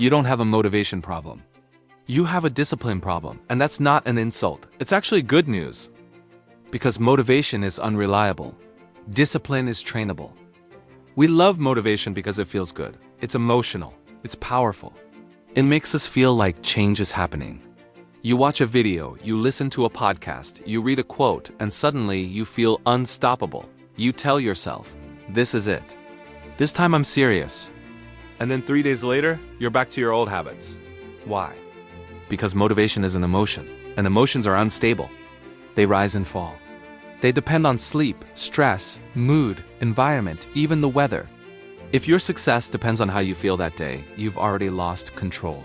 You don't have a motivation problem. You have a discipline problem, and that's not an insult. It's actually good news. Because motivation is unreliable. Discipline is trainable. We love motivation because it feels good. It's emotional. It's powerful. It makes us feel like change is happening. You watch a video, you listen to a podcast, you read a quote, and suddenly you feel unstoppable. You tell yourself, this is it. This time I'm serious. And then 3 days later, you're back to your old habits. Why? Because motivation is an emotion, and emotions are unstable. They rise and fall. They depend on sleep, stress, mood, environment, even the weather. If your success depends on how you feel that day, you've already lost control.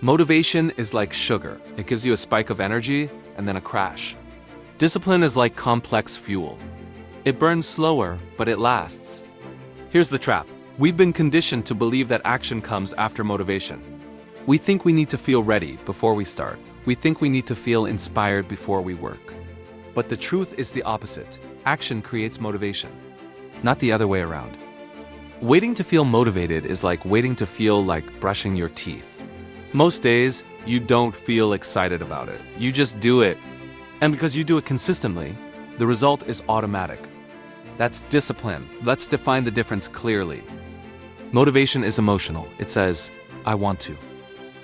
Motivation is like sugar. It gives you a spike of energy and then a crash. Discipline is like complex fuel. It burns slower, but it lasts. Here's the trap. We've been conditioned to believe that action comes after motivation. We think we need to feel ready before we start. We think we need to feel inspired before we work. But the truth is the opposite. Action creates motivation, not the other way around. Waiting to feel motivated is like waiting to feel like brushing your teeth. Most days, you don't feel excited about it. You just do it. And because you do it consistently, the result is automatic. That's discipline. Let's define the difference clearly. Motivation is emotional. It says, I want to.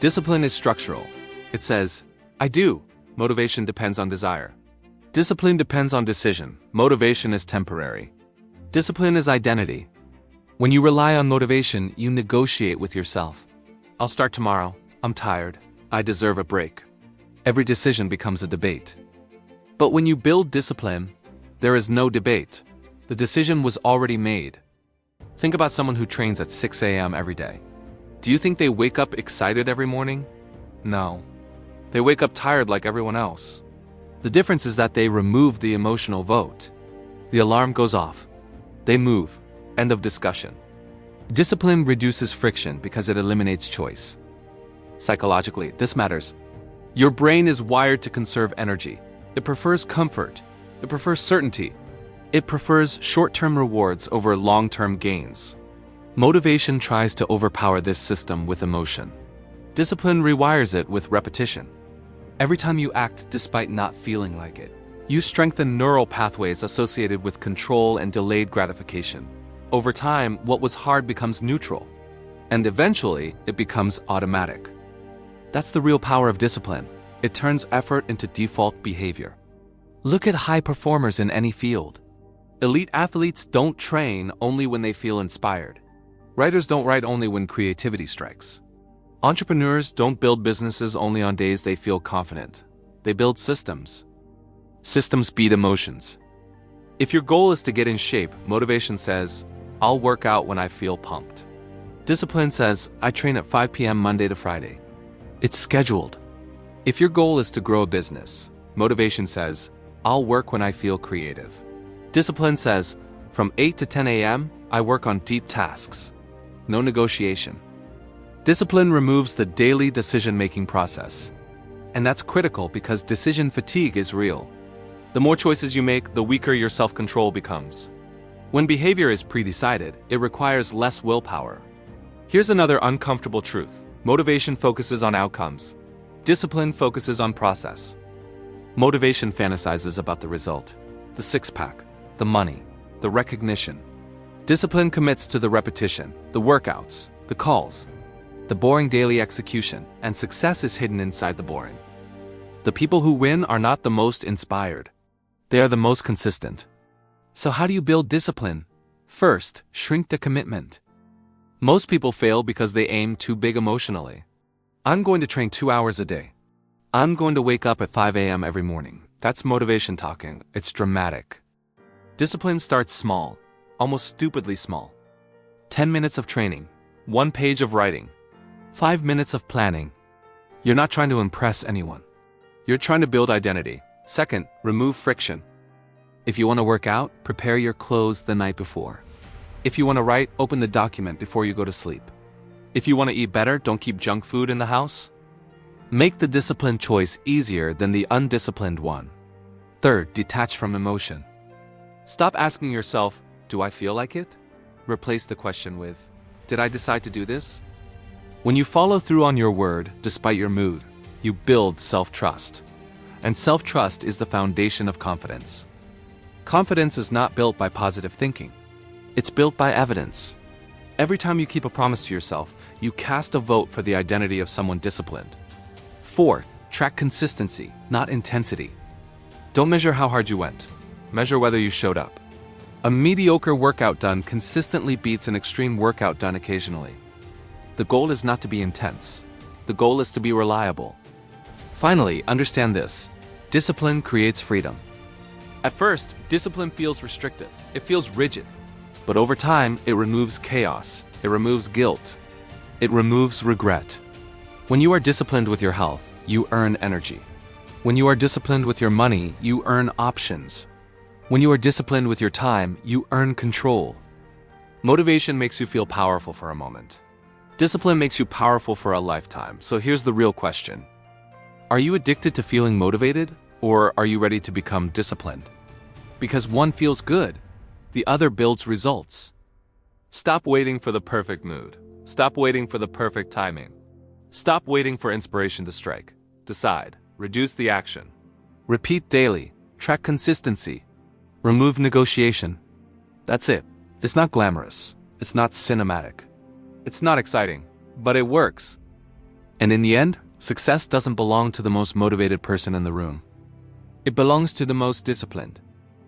Discipline is structural. It says, I do. Motivation depends on desire. Discipline depends on decision. Motivation is temporary. Discipline is identity. When you rely on motivation, you negotiate with yourself. I'll start tomorrow. I'm tired. I deserve a break. Every decision becomes a debate. But when you build discipline, there is no debate. The decision was already made. Think about someone who trains at 6 a.m. every day. Do you think they wake up excited every morning? No. They wake up tired like everyone else. The difference is that they remove the emotional vote. The alarm goes off. They move. End of discussion. Discipline reduces friction because it eliminates choice. Psychologically, this matters. Your brain is wired to conserve energy. It prefers comfort. It prefers certainty. It prefers short-term rewards over long-term gains. Motivation tries to overpower this system with emotion. Discipline rewires it with repetition. Every time you act despite not feeling like it, you strengthen neural pathways associated with control and delayed gratification. Over time, what was hard becomes neutral, and eventually, it becomes automatic. That's the real power of discipline. It turns effort into default behavior. Look at high performers in any field. Elite athletes don't train only when they feel inspired. Writers don't write only when creativity strikes. Entrepreneurs don't build businesses only on days they feel confident. They build systems. Systems beat emotions. If your goal is to get in shape, motivation says, I'll work out when I feel pumped. Discipline says, I train at 5 p.m. Monday to Friday. It's scheduled. If your goal is to grow a business, motivation says, I'll work when I feel creative. Discipline says, from 8 to 10 a.m., I work on deep tasks. No negotiation. Discipline removes the daily decision-making process. And that's critical because decision fatigue is real. The more choices you make, the weaker your self-control becomes. When behavior is pre-decided, it requires less willpower. Here's another uncomfortable truth. Motivation focuses on outcomes. Discipline focuses on process. Motivation fantasizes about the result. The six-pack, the money, the recognition. Discipline commits to the repetition, the workouts, the calls, the boring daily execution, and success is hidden inside the boring. The people who win are not the most inspired. They are the most consistent. So how do you build discipline? First, shrink the commitment. Most people fail because they aim too big emotionally. I'm going to train 2 hours a day. I'm going to wake up at 5 a.m. every morning. That's motivation talking. It's dramatic. Discipline starts small, almost stupidly small. 10 minutes of training, 1 page of writing, 5 minutes of planning. You're not trying to impress anyone. You're trying to build identity. Second, remove friction. If you want to work out, prepare your clothes the night before. If you want to write, open the document before you go to sleep. If you want to eat better, don't keep junk food in the house. Make the disciplined choice easier than the undisciplined one. Third, detach from emotion. Stop asking yourself, do I feel like it? Replace the question with, did I decide to do this? When you follow through on your word, despite your mood, you build self-trust. And self-trust is the foundation of confidence. Confidence is not built by positive thinking. It's built by evidence. Every time you keep a promise to yourself, you cast a vote for the identity of someone disciplined. Fourth, track consistency, not intensity. Don't measure how hard you went. Measure whether you showed up. A mediocre workout done consistently beats an extreme workout done occasionally. The goal is not to be intense. The goal is to be reliable. Finally, understand this. Discipline creates freedom. At first, discipline feels restrictive. It feels rigid. But over time, it removes chaos. It removes guilt. It removes regret. When you are disciplined with your health, you earn energy. When you are disciplined with your money, you earn options. When you are disciplined with your time, you earn control. Motivation makes you feel powerful for a moment. Discipline makes you powerful for a lifetime. So here's the real question. Are you addicted to feeling motivated, or are you ready to become disciplined? Because one feels good, the other builds results. Stop waiting for the perfect mood. Stop waiting for the perfect timing. Stop waiting for inspiration to strike. Decide. Reduce the action. Repeat daily. Track consistency. Remove negotiation. That's it. It's not glamorous. It's not cinematic. It's not exciting, but it works. And in the end, success doesn't belong to the most motivated person in the room. It belongs to the most disciplined.